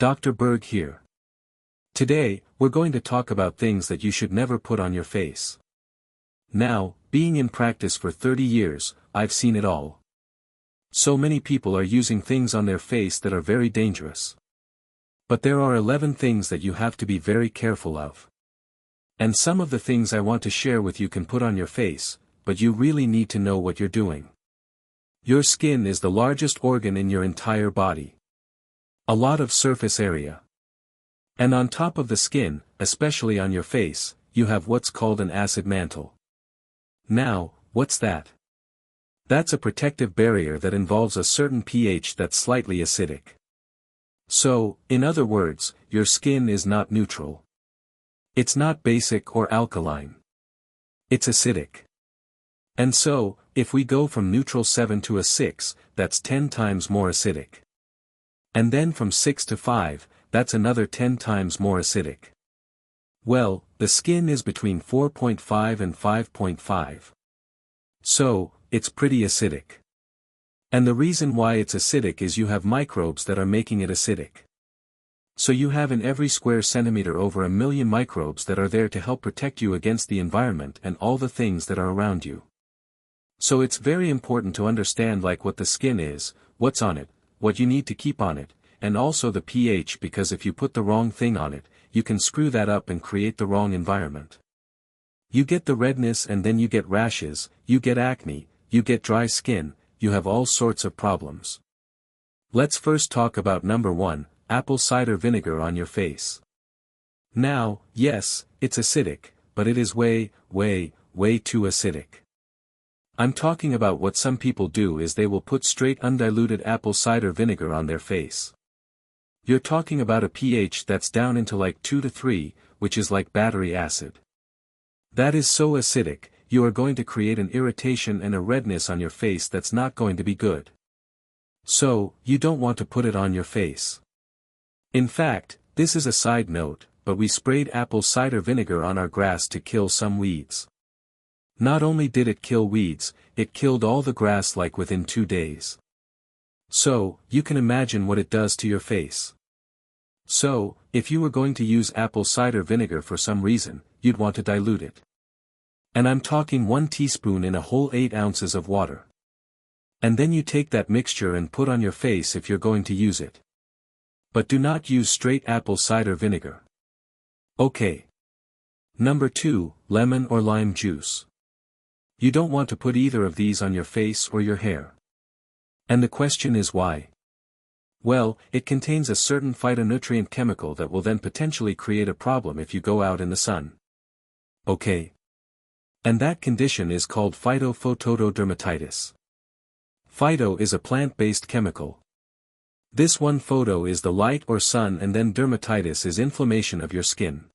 Dr. Berg here. Today, we're going to talk about things that you should never put on your face. Now, being in practice for 30 years, I've seen it all. So many people are using things on their face that are very dangerous. But there are 11 things that you have to be very careful of. And some of the things I want to share with you can put on your face, but you really need to know what you're doing. Your skin is the largest organ in your entire body. A lot of surface area. And on top of the skin, especially on your face, you have what's called an acid mantle. Now, what's that? That's a protective barrier that involves a certain pH that's slightly acidic. So, in other words, your skin is not neutral. It's not basic or alkaline. It's acidic. And so, if we go from neutral 7 to a 6, that's 10 times more acidic. And then from 6 to 5, that's another 10 times more acidic. Well, the skin is between 4.5 and 5.5. So, it's pretty acidic. And the reason why it's acidic is you have microbes that are making it acidic. So you have in every square centimeter over 1 million microbes that are there to help protect you against the environment and all the things that are around you. So it's very important to understand what the skin is, what's on it, what you need to keep on it, and also the pH, because if you put the wrong thing on it, you can screw that up and create the wrong environment. You get the redness and then you get rashes, you get acne, you get dry skin, you have all sorts of problems. Let's first talk about number 1, apple cider vinegar on your face. Now, yes, it's acidic, but it is way too acidic. I'm talking about what some people do is they will put straight undiluted apple cider vinegar on their face. You're talking about a pH that's down into 2 to 3, which is like battery acid. That is so acidic, you are going to create an irritation and a redness on your face that's not going to be good. So, you don't want to put it on your face. In fact, this is a side note, but we sprayed apple cider vinegar on our grass to kill some weeds. Not only did it kill weeds, it killed all the grass within 2 days. So, you can imagine what it does to your face. So, if you were going to use apple cider vinegar for some reason, you'd want to dilute it. And I'm talking 1 teaspoon in a whole 8 ounces of water. And then you take that mixture and put on your face if you're going to use it. But do not use straight apple cider vinegar. Okay. Number 2, lemon or lime juice. You don't want to put either of these on your face or your hair. And the question is why? Well, it contains a certain phytonutrient chemical that will then potentially create a problem if you go out in the sun. Okay. And that condition is called phytophotodermatitis. Phyto is a plant-based chemical. This one photo is the light or sun, and then dermatitis is inflammation of your skin.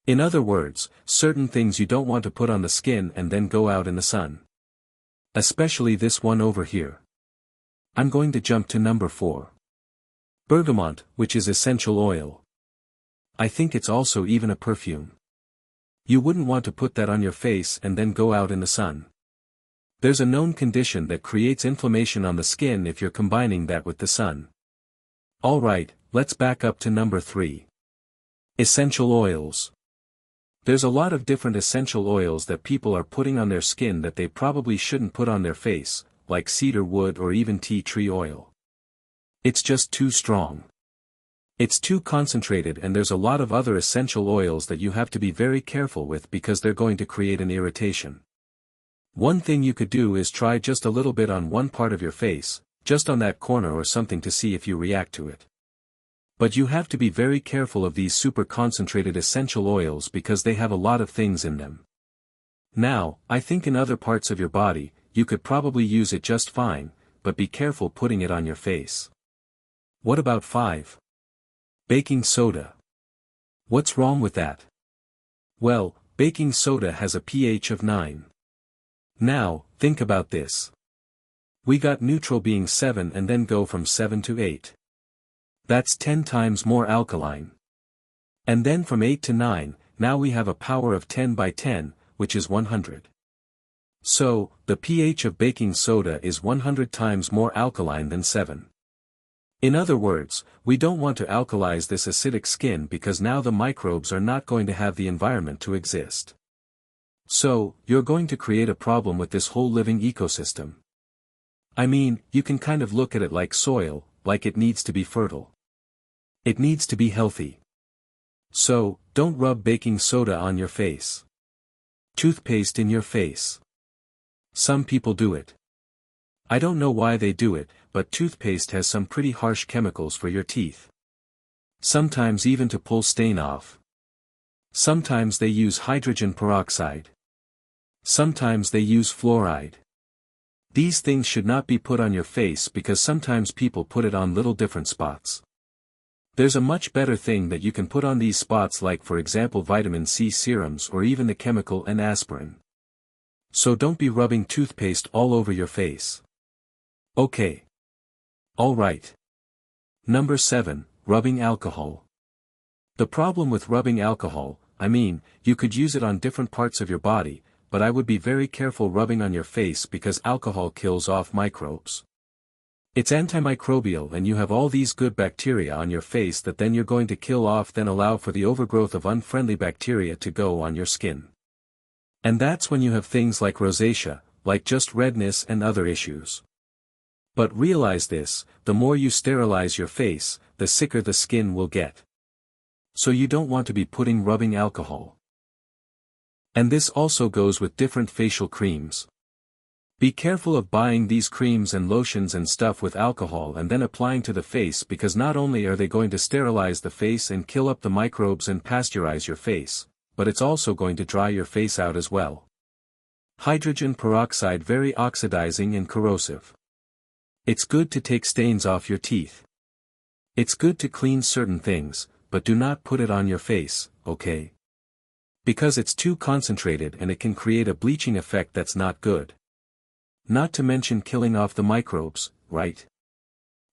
In other words, certain things you don't want to put on the skin and then go out in the sun. Especially this one over here. I'm going to jump to number 4. Bergamot, which is essential oil. I think it's also even a perfume. You wouldn't want to put that on your face and then go out in the sun. There's a known condition that creates inflammation on the skin if you're combining that with the sun. Alright, let's back up to number 3. Essential oils. There's a lot of different essential oils that people are putting on their skin that they probably shouldn't put on their face, like cedar wood or even tea tree oil. It's just too strong. It's too concentrated, and there's a lot of other essential oils that you have to be very careful with because they're going to create an irritation. One thing you could do is try just a little bit on one part of your face, just on that corner or something, to see if you react to it. But you have to be very careful of these super concentrated essential oils because they have a lot of things in them. Now, I think in other parts of your body, you could probably use it just fine, but be careful putting it on your face. What about 5? Baking soda. What's wrong with that? Well, baking soda has a pH of 9. Now, think about this. We got neutral being 7 and then go from 7 to 8. That's 10 times more alkaline. And then from 8 to 9, now we have a power of 10 by 10, which is 100. So, the pH of baking soda is 100 times more alkaline than 7. In other words, we don't want to alkalize this acidic skin because now the microbes are not going to have the environment to exist. So, you're going to create a problem with this whole living ecosystem. I mean, you can kind of look at it like soil, like it needs to be fertile. It needs to be healthy. So, don't rub baking soda on your face. Toothpaste in your face. Some people do it. I don't know why they do it, but toothpaste has some pretty harsh chemicals for your teeth. Sometimes even to pull stain off. Sometimes they use hydrogen peroxide. Sometimes they use fluoride. These things should not be put on your face because sometimes people put it on little different spots. There's a much better thing that you can put on these spots, like for example vitamin C serums or even the chemical and aspirin. So don't be rubbing toothpaste all over your face. Okay. Alright. Number 7, rubbing alcohol. The problem with rubbing alcohol, I mean, you could use it on different parts of your body, but I would be very careful rubbing on your face because alcohol kills off microbes. It's antimicrobial and you have all these good bacteria on your face that then you're going to kill off, then allow for the overgrowth of unfriendly bacteria to go on your skin. And that's when you have things like rosacea, like just redness and other issues. But realize this, the more you sterilize your face, the sicker the skin will get. So you don't want to be putting rubbing alcohol. And this also goes with different facial creams. Be careful of buying these creams and lotions and stuff with alcohol and then applying to the face, because not only are they going to sterilize the face and kill up the microbes and pasteurize your face, but it's also going to dry your face out as well. Hydrogen peroxide, very oxidizing and corrosive. It's good to take stains off your teeth. It's good to clean certain things, but do not put it on your face, okay? Because it's too concentrated and it can create a bleaching effect that's not good. Not to mention killing off the microbes, right?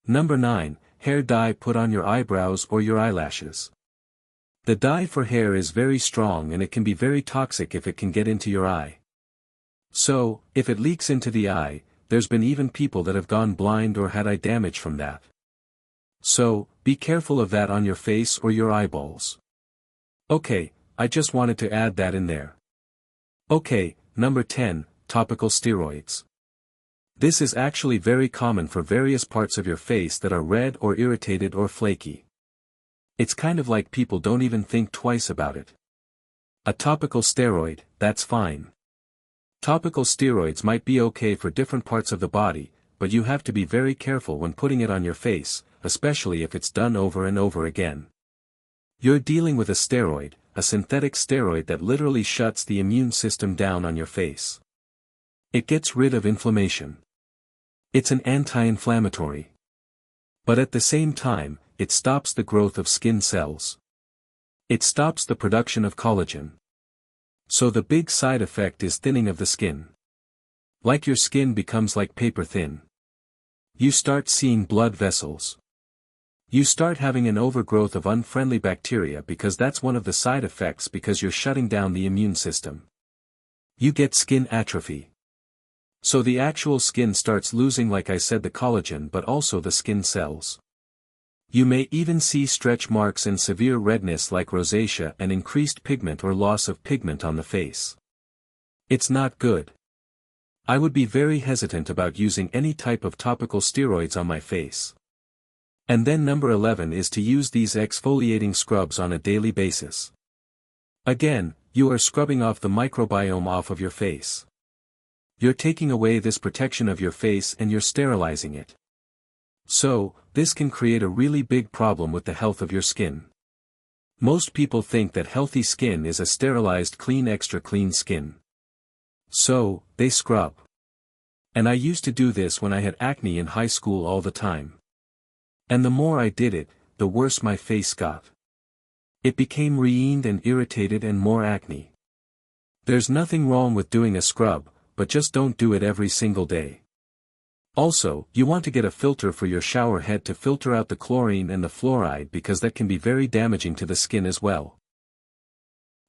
Number 9, hair dye put on your eyebrows or your eyelashes. The dye for hair is very strong and it can be very toxic if it can get into your eye. So, if it leaks into the eye, there's been even people that have gone blind or had eye damage from that. So, be careful of that on your face or your eyeballs. Okay, I just wanted to add that in there. Okay, number 10, topical steroids. This is actually very common for various parts of your face that are red or irritated or flaky. It's kind of like people don't even think twice about it. A topical steroid, that's fine. Topical steroids might be okay for different parts of the body, but you have to be very careful when putting it on your face, especially if it's done over and over again. You're dealing with a steroid, a synthetic steroid that literally shuts the immune system down on your face. It gets rid of inflammation. It's an anti-inflammatory. But at the same time, it stops the growth of skin cells. It stops the production of collagen. So the big side effect is thinning of the skin. Like your skin becomes like paper thin. You start seeing blood vessels. You start having an overgrowth of unfriendly bacteria because that's one of the side effects, because you're shutting down the immune system. You get skin atrophy. So the actual skin starts losing, like I said, the collagen, but also the skin cells. You may even see stretch marks and severe redness like rosacea and increased pigment or loss of pigment on the face. It's not good. I would be very hesitant about using any type of topical steroids on my face. And then number 11 is to use these exfoliating scrubs on a daily basis. Again, you are scrubbing off the microbiome off of your face. You're taking away this protection of your face and you're sterilizing it. So, this can create a really big problem with the health of your skin. Most people think that healthy skin is a sterilized, clean, extra clean skin. So, they scrub. And I used to do this when I had acne in high school all the time. And the more I did it, the worse my face got. It became reined and irritated and more acne. There's nothing wrong with doing a scrub, but just don't do it every single day. Also, you want to get a filter for your shower head to filter out the chlorine and the fluoride, because that can be very damaging to the skin as well.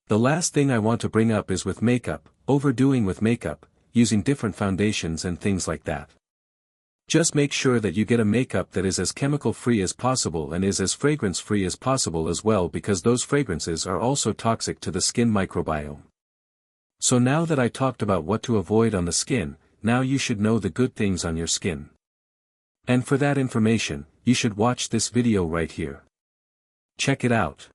The last thing I want to bring up is with makeup, overdoing with makeup, using different foundations and things like that. Just make sure that you get a makeup that is as chemical-free as possible and is as fragrance-free as possible as well, because those fragrances are also toxic to the skin microbiome. So now that I talked about what to avoid on the skin, now you should know the good things on your skin. And for that information, you should watch this video right here. Check it out.